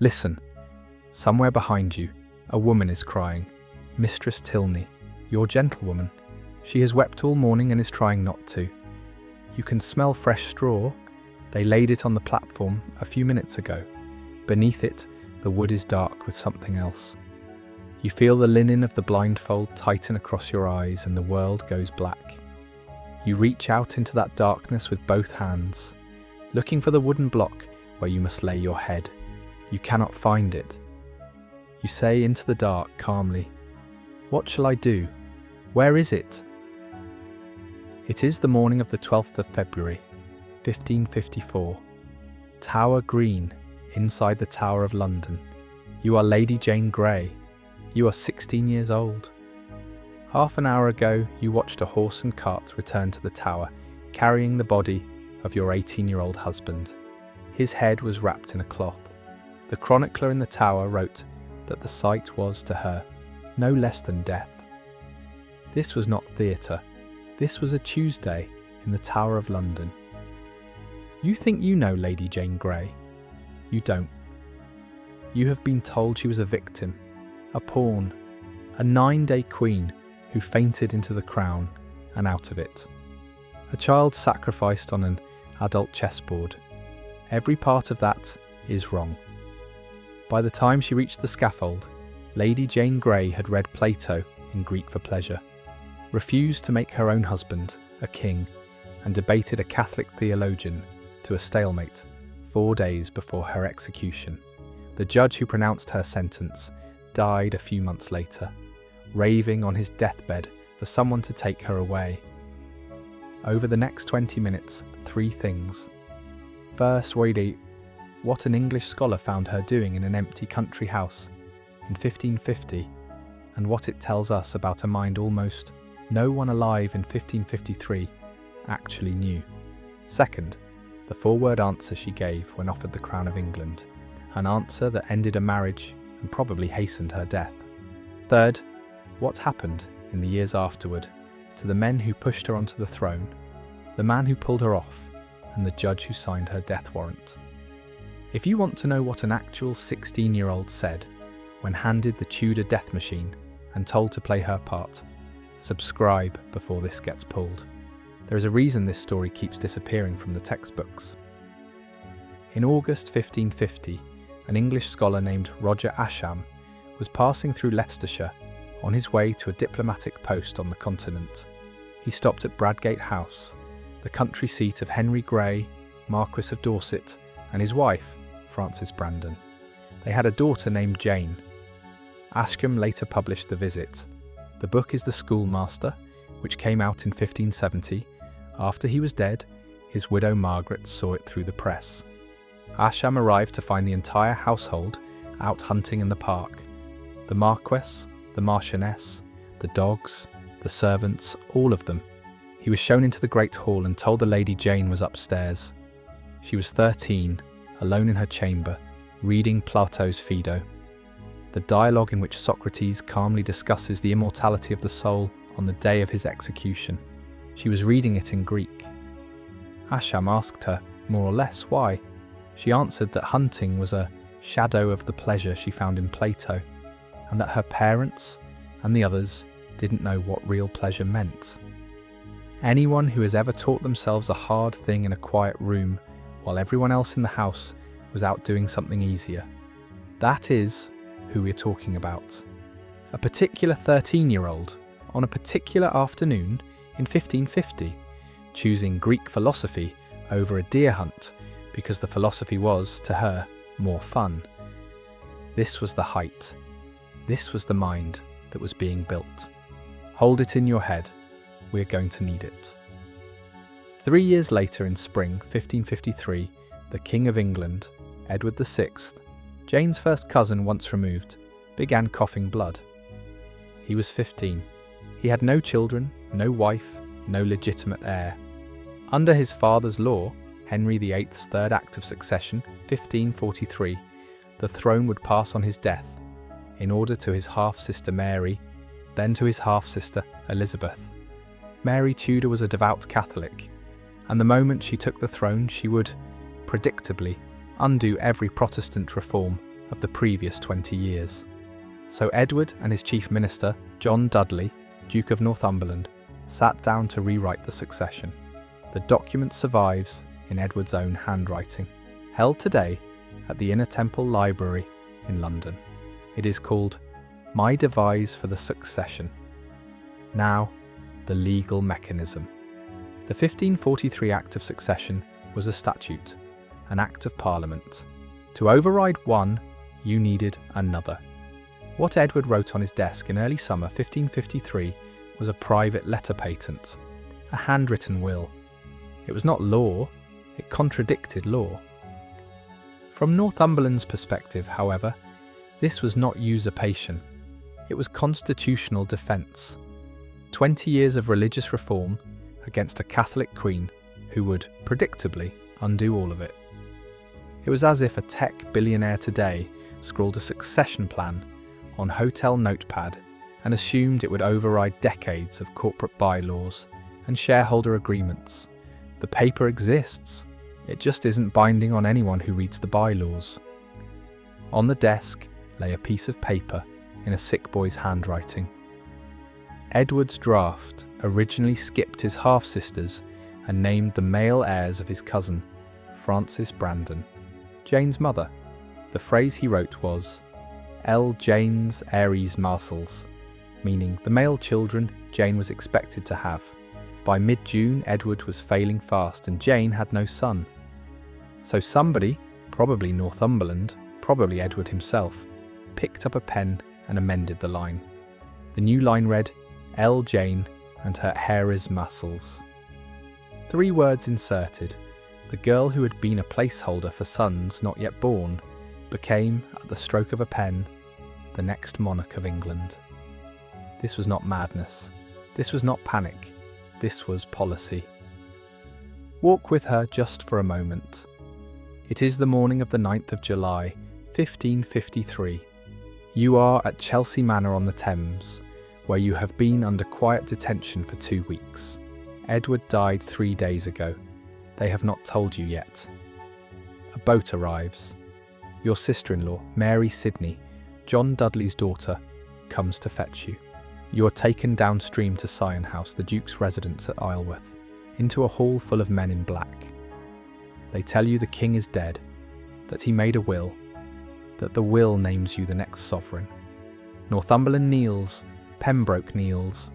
Listen, somewhere behind you, a woman is crying. Mistress Tilney, your gentlewoman. She has wept all morning and is trying not to. You can smell fresh straw. They laid it on the platform a few minutes ago. Beneath it, the wood is dark with something else. You feel the linen of the blindfold tighten across your eyes and the world goes black. You reach out into that darkness with both hands, looking for the wooden block where you must lay your head. You cannot find it. You say into the dark calmly, "What shall I do? Where is it?" It is the morning of the 12th of February, 1554. Tower Green, inside the Tower of London. You are Lady Jane Grey. You are 16 years old. Half an hour ago, you watched a horse and cart return to the tower, carrying the body of your 18-year-old husband. His head was wrapped in a cloth. The chronicler in the tower wrote that the sight was to her no less than death. This was not theatre. This was a Tuesday in the Tower of London. You think you know Lady Jane Grey. You don't. You have been told she was a victim, a pawn, a 9-day queen who fainted into the crown and out of it. A child sacrificed on an adult chessboard. Every part of that is wrong. By the time she reached the scaffold, Lady Jane Grey had read Plato in Greek for pleasure, refused to make her own husband a king, and debated a Catholic theologian to a stalemate 4 days before her execution. The judge who pronounced her sentence died a few months later, raving on his deathbed for someone to take her away. Over the next 20 minutes, 3 things. First, what an English scholar found her doing in an empty country house in 1550, and what it tells us about a mind almost no one alive in 1553 actually knew. Second, the 4-word answer she gave when offered the crown of England, an answer that ended a marriage and probably hastened her death. Third, what happened in the years afterward to the men who pushed her onto the throne, the man who pulled her off, and the judge who signed her death warrant. If you want to know what an actual 16-year-old said when handed the Tudor death machine and told to play her part, subscribe before this gets pulled. There is a reason this story keeps disappearing from the textbooks. In August 1550, an English scholar named Roger Ascham was passing through Leicestershire on his way to a diplomatic post on the continent. He stopped at Bradgate House, the country seat of Henry Grey, Marquess of Dorset, and his wife, Frances Brandon. They had a daughter named Jane. Ascham later published The Visit. The book is The Schoolmaster, which came out in 1570. After he was dead, his widow Margaret saw it through the press. Ascham arrived to find the entire household out hunting in the park. The Marquess, the Marchioness, the dogs, the servants, all of them. He was shown into the great hall and told the Lady Jane was upstairs. She was 13, alone in her chamber, reading Plato's Phaedo, the dialogue in which Socrates calmly discusses the immortality of the soul on the day of his execution. She was reading it in Greek. Ascham asked her, more or less, why. She answered that hunting was a shadow of the pleasure she found in Plato, and that her parents and the others didn't know what real pleasure meant. Anyone who has ever taught themselves a hard thing in a quiet room while everyone else in the house was out doing something easier. That is who we're talking about. A particular 13-year-old on a particular afternoon in 1550, choosing Greek philosophy over a deer hunt because the philosophy was, to her, more fun. This was the height. This was the mind that was being built. Hold it in your head. We're going to need it. 3 years later, in spring 1553, the King of England, Edward VI, Jane's first cousin once removed, began coughing blood. He was 15. He had no children, no wife, no legitimate heir. Under his father's law, Henry VIII's third act of succession, 1543, the throne would pass on his death, in order to his half-sister Mary, then to his half-sister Elizabeth. Mary Tudor was a devout Catholic, and the moment she took the throne she would, predictably, undo every Protestant reform of the previous 20 years. So Edward and his chief minister, John Dudley, Duke of Northumberland, sat down to rewrite the succession. The document survives in Edward's own handwriting, held today at the Inner Temple Library in London. It is called My Devise for the Succession. Now, the legal mechanism. The 1543 Act of Succession was a statute, an Act of Parliament. To override one, you needed another. What Edward wrote on his desk in early summer 1553 was a private letter patent, a handwritten will. It was not law, it contradicted law. From Northumberland's perspective, however, this was not usurpation. It was constitutional defence. 20 years of religious reform against a Catholic queen who would, predictably, undo all of it. It was as if a tech billionaire today scrawled a succession plan on hotel notepad and assumed it would override decades of corporate bylaws and shareholder agreements. The paper exists, it just isn't binding on anyone who reads the bylaws. On the desk lay a piece of paper in a sick boy's handwriting. Edward's draft originally skipped his half-sisters and named the male heirs of his cousin, Frances Brandon, Jane's mother. The phrase he wrote was, L. Jane's Aries Marsals, meaning the male children Jane was expected to have. By mid-June, Edward was failing fast and Jane had no son. So somebody, probably Northumberland, probably Edward himself, picked up a pen and amended the line. The new line read, L. Jane and her Aries Marsals. 3 words inserted, the girl who had been a placeholder for sons not yet born became, at the stroke of a pen, the next monarch of England. This was not madness. This was not panic. This was policy. Walk with her just for a moment. It is the morning of the 9th of July, 1553. You are at Chelsea Manor on the Thames, where you have been under quiet detention for 2 weeks. Edward died 3 days ago. They have not told you yet. A boat arrives. Your sister-in-law, Mary Sidney, John Dudley's daughter, comes to fetch you. You are taken downstream to Sion House, the Duke's residence at Isleworth, into a hall full of men in black. They tell you the king is dead, that he made a will, that the will names you the next sovereign. Northumberland kneels, Pembroke kneels.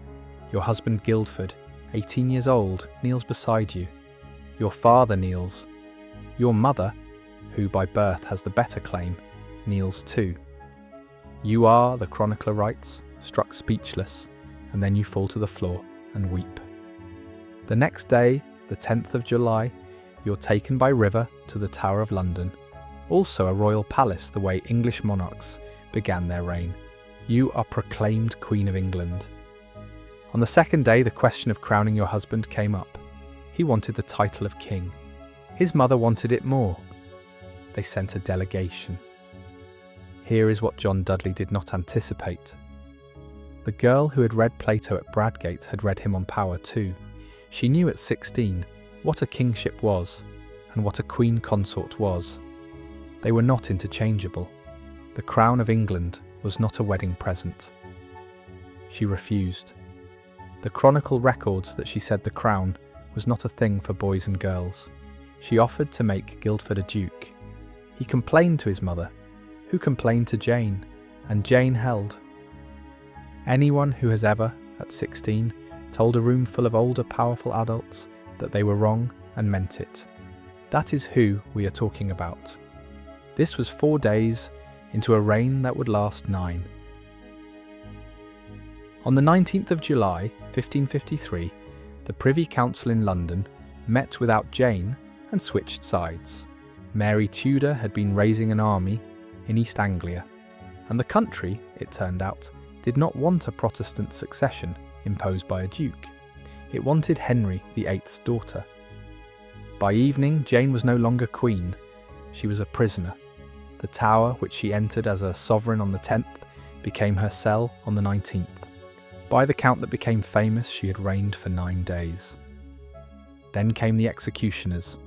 Your husband Guildford, 18 years old, kneels beside you. Your father kneels. Your mother, who by birth has the better claim, kneels too. You are, the chronicler writes, struck speechless, and then you fall to the floor and weep. The next day, the 10th of July, you're taken by river to the Tower of London, also a royal palace the way English monarchs began their reign. You are proclaimed Queen of England. On the second day, the question of crowning your husband came up. He wanted the title of king. His mother wanted it more. They sent a delegation. Here is what John Dudley did not anticipate. The girl who had read Plato at Bradgate had read him on power too. She knew at 16 what a kingship was and what a queen consort was. They were not interchangeable. The crown of England was not a wedding present. She refused. The chronicle records that she said the crown was not a thing for boys and girls. She offered to make Guildford a duke. He complained to his mother, who complained to Jane, and Jane held. Anyone who has ever, at 16, told a room full of older, powerful adults that they were wrong and meant it. That is who we are talking about. This was 4 days into a reign that would last 9. On the 19th of July, 1553, the Privy Council in London met without Jane and switched sides. Mary Tudor had been raising an army in East Anglia, and the country, it turned out, did not want a Protestant succession imposed by a duke. It wanted Henry VIII's daughter. By evening, Jane was no longer queen. She was a prisoner. The Tower, which she entered as a sovereign on the 10th, became her cell on the 19th. By the count that became famous, she had reigned for 9 days. Then came the executioners.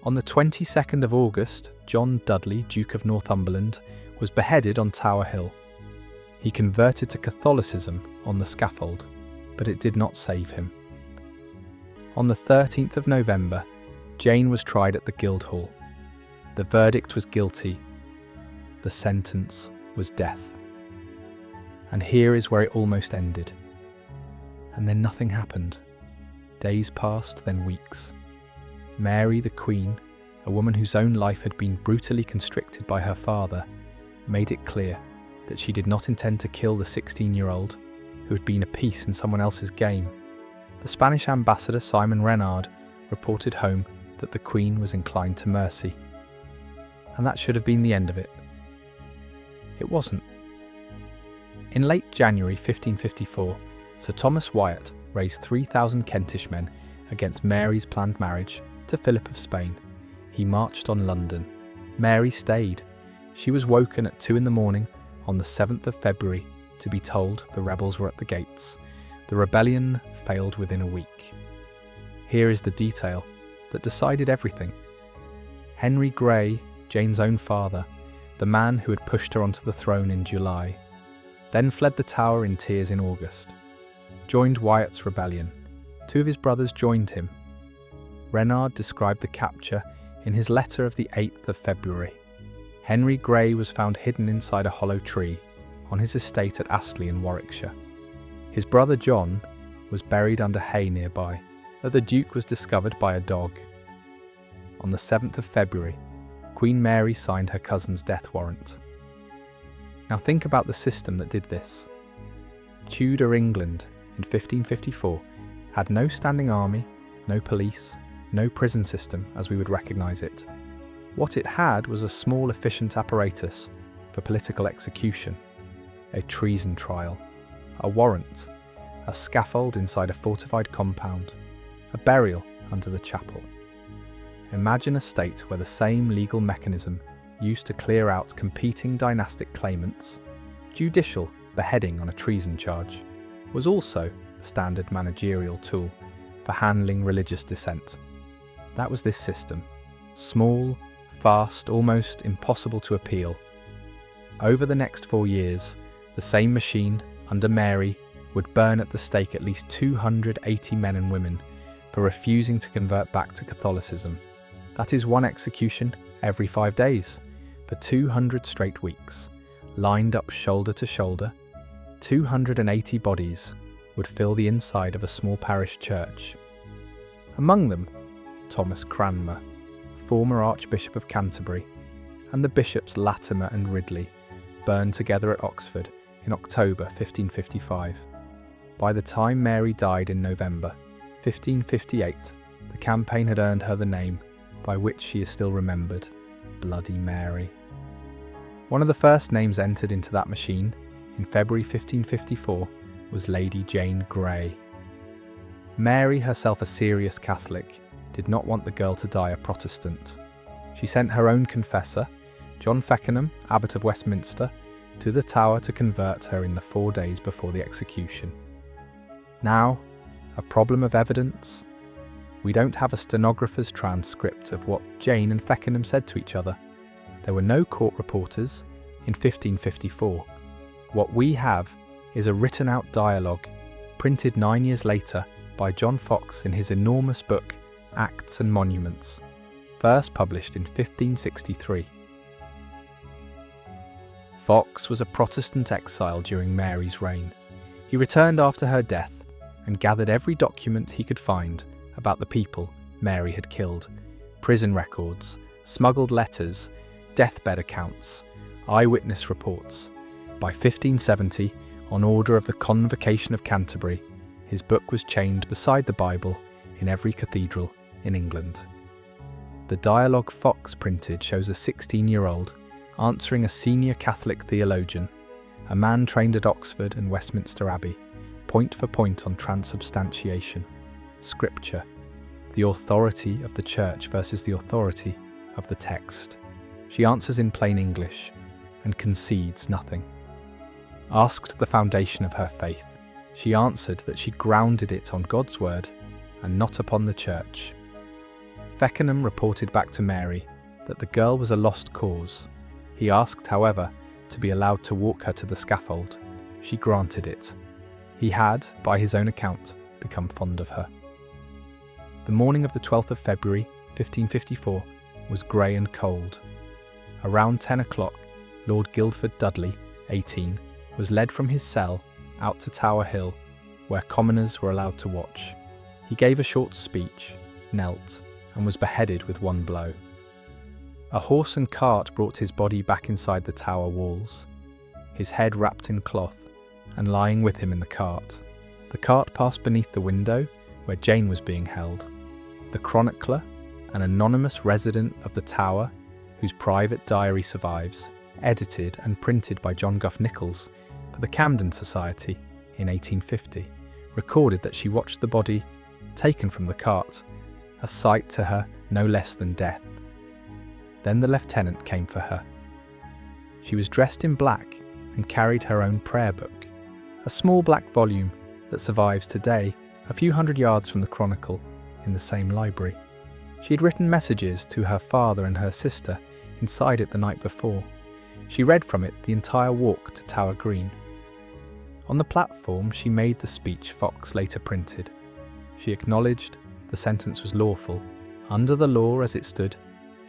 On the 22nd of August, John Dudley, Duke of Northumberland, was beheaded on Tower Hill. He converted to Catholicism on the scaffold, but it did not save him. On the 13th of November, Jane was tried at the Guildhall. The verdict was guilty. The sentence was death. And here is where it almost ended. And then nothing happened. Days passed, then weeks. Mary, the Queen, a woman whose own life had been brutally constricted by her father, made it clear that she did not intend to kill the 16-year-old who had been a piece in someone else's game. The Spanish ambassador Simon Renard reported home that the Queen was inclined to mercy. And that should have been the end of it. It wasn't. In late January 1554, Sir Thomas Wyatt raised 3,000 Kentish men against Mary's planned marriage to Philip of Spain. He marched on London. Mary stayed. She was woken at 2 a.m. on the 7th of February to be told the rebels were at the gates. The rebellion failed within a week. Here is the detail that decided everything. Henry Grey, Jane's own father, the man who had pushed her onto the throne in July, then fled the Tower in tears in August, joined Wyatt's rebellion. 2 of his brothers joined him. Renard described the capture in his letter of the 8th of February. Henry Grey was found hidden inside a hollow tree on his estate at Astley in Warwickshire. His brother John was buried under hay nearby, that the Duke was discovered by a dog. On the 7th of February, Queen Mary signed her cousin's death warrant. Now think about the system that did this. Tudor England in 1554 had no standing army, no police, no prison system as we would recognise it. What it had was a small efficient apparatus for political execution, a treason trial, a warrant, a scaffold inside a fortified compound, a burial under the chapel. Imagine a state where the same legal mechanism used to clear out competing dynastic claimants, judicial beheading on a treason charge, was also the standard managerial tool for handling religious dissent. That was this system. Small, fast, almost impossible to appeal. Over the next 4 years, the same machine, under Mary, would burn at the stake at least 280 men and women for refusing to convert back to Catholicism. That is one execution every 5 days, for 200 straight weeks, lined up shoulder to shoulder. 280 bodies would fill the inside of a small parish church. Among them, Thomas Cranmer, former Archbishop of Canterbury, and the bishops Latimer and Ridley, burned together at Oxford in October 1555. By the time Mary died in November 1558, the campaign had earned her the name by which she is still remembered, Bloody Mary. One of the first names entered into that machine in February 1554 was Lady Jane Grey. Mary, herself a serious Catholic, did not want the girl to die a Protestant. She sent her own confessor, John Feckenham, Abbot of Westminster, to the Tower to convert her in the 4 days before the execution. Now, a problem of evidence? We don't have a stenographer's transcript of what Jane and Feckenham said to each other. There were no court reporters in 1554. What we have is a written-out dialogue, printed 9 years later by John Foxe in his enormous book, Acts and Monuments, first published in 1563. Foxe was a Protestant exile during Mary's reign. He returned after her death and gathered every document he could find about the people Mary had killed: prison records, smuggled letters, deathbed accounts, eyewitness reports. By 1570, on order of the Convocation of Canterbury, his book was chained beside the Bible in every cathedral in England. The dialogue Foxe printed shows a 16-year-old answering a senior Catholic theologian, a man trained at Oxford and Westminster Abbey, point for point on transubstantiation, Scripture, the authority of the Church versus the authority of the text. She answers in plain English and concedes nothing. Asked the foundation of her faith, she answered that she grounded it on God's word and not upon the Church. Feckenham reported back to Mary that the girl was a lost cause. He asked, however, to be allowed to walk her to the scaffold. She granted it. He had, by his own account, become fond of her. The morning of the 12th of February, 1554, was grey and cold. Around 10 o'clock, Lord Guildford Dudley, 18, was led from his cell out to Tower Hill, where commoners were allowed to watch. He gave a short speech, knelt, and was beheaded with one blow. A horse and cart brought his body back inside the tower walls, his head wrapped in cloth, and lying with him in the cart. The cart passed beneath the window where Jane was being held. The chronicler, an anonymous resident of the tower, whose private diary survives, edited and printed by John Gough Nicholls for the Camden Society in 1850, recorded that she watched the body taken from the cart, a sight to her no less than death. Then the lieutenant came for her. She was dressed in black and carried her own prayer book, a small black volume that survives today a few hundred yards from the Chronicle in the same library. She had written messages to her father and her sister inside it the night before. She read from it the entire walk to Tower Green. On the platform she made the speech Foxe later printed. She acknowledged the sentence was lawful. Under the law as it stood,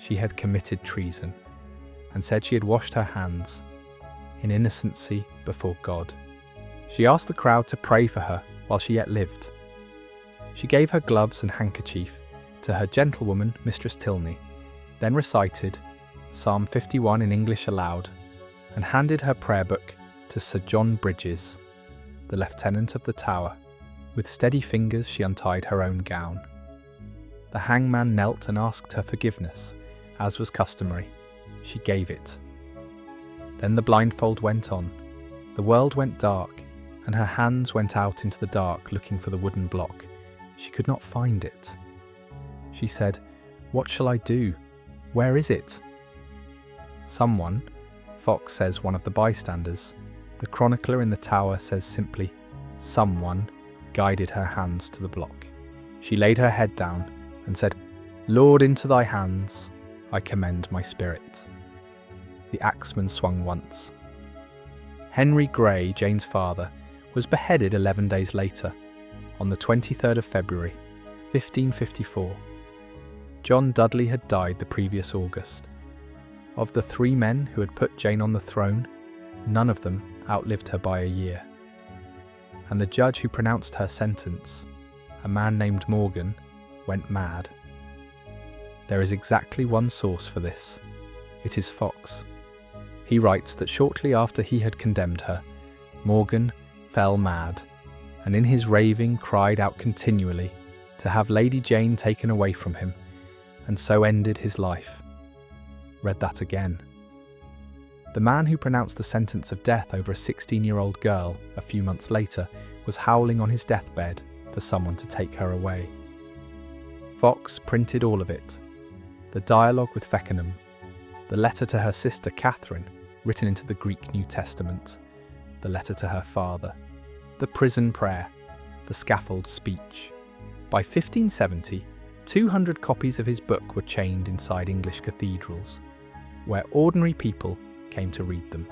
she had committed treason, and said she had washed her hands in innocency before God. She asked the crowd to pray for her while she yet lived. She gave her gloves and handkerchief to her gentlewoman, Mistress Tilney, then recited Psalm 51 in English aloud, and handed her prayer book to Sir John Bridges, the lieutenant of the Tower. With steady fingers she untied her own gown. The hangman knelt and asked her forgiveness, as was customary. She gave it. Then the blindfold went on. The world went dark, and her hands went out into the dark looking for the wooden block. She could not find it. She said, "What shall I do? Where is it?" Someone, Foxe says one of the bystanders, the chronicler in the tower says simply, someone guided her hands to the block. She laid her head down and said, "Lord, into thy hands I commend my spirit." The axeman swung once. Henry Grey, Jane's father, was beheaded 11 days later, on the 23rd of February, 1554. John Dudley had died the previous August. Of the 3 men who had put Jane on the throne, none of them outlived her by a year. And the judge who pronounced her sentence, a man named Morgan, went mad. There is exactly one source for this. It is Foxe. He writes that shortly after he had condemned her, Morgan fell mad, and in his raving cried out continually to have Lady Jane taken away from him, and so ended his life. Read that again. The man who pronounced the sentence of death over a 16-year-old girl a few months later was howling on his deathbed for someone to take her away. Foxe printed all of it. The dialogue with Feckenham, the letter to her sister Catherine, written into the Greek New Testament, the letter to her father, the prison prayer, the scaffold speech. By 1570, 200 copies of his book were chained inside English cathedrals, where ordinary people came to read them.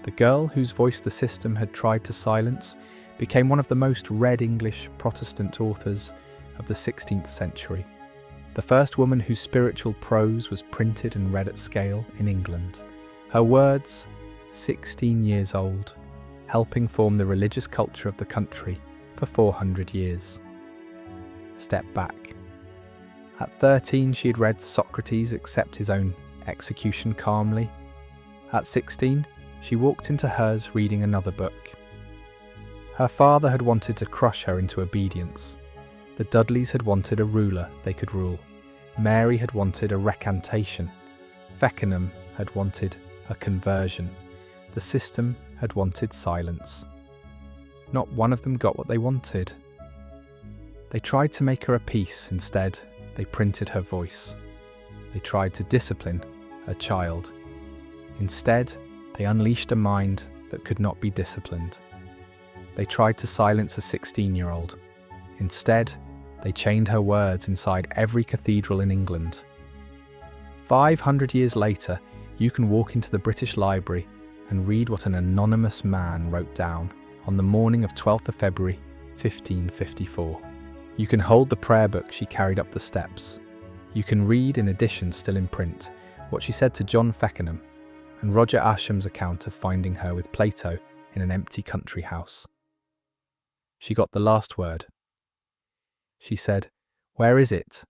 The girl whose voice the system had tried to silence became one of the most read English Protestant authors of the 16th century, the first woman whose spiritual prose was printed and read at scale in England. Her words, 16 years old, helping form the religious culture of the country for 400 years. Step back. At 13, she had read Socrates accept his own execution calmly. At 16, she walked into hers reading another book. Her father had wanted to crush her into obedience. The Dudleys had wanted a ruler they could rule. Mary had wanted a recantation. Feckenham had wanted a conversion. The system had wanted silence. Not one of them got what they wanted. They tried to make her a peace. Instead, they printed her voice. They tried to discipline a child. Instead, they unleashed a mind that could not be disciplined. They tried to silence a 16-year-old. Instead, They chained her words inside every cathedral in England. 500 years later, you can walk into the British Library and read what an anonymous man wrote down on the morning of 12th of February, 1554. You can hold the prayer book she carried up the steps. You can read, in edition still in print, what she said to John Feckenham and Roger Ascham's account of finding her with Plato in an empty country house. She got the last word. She said, "Where is it?"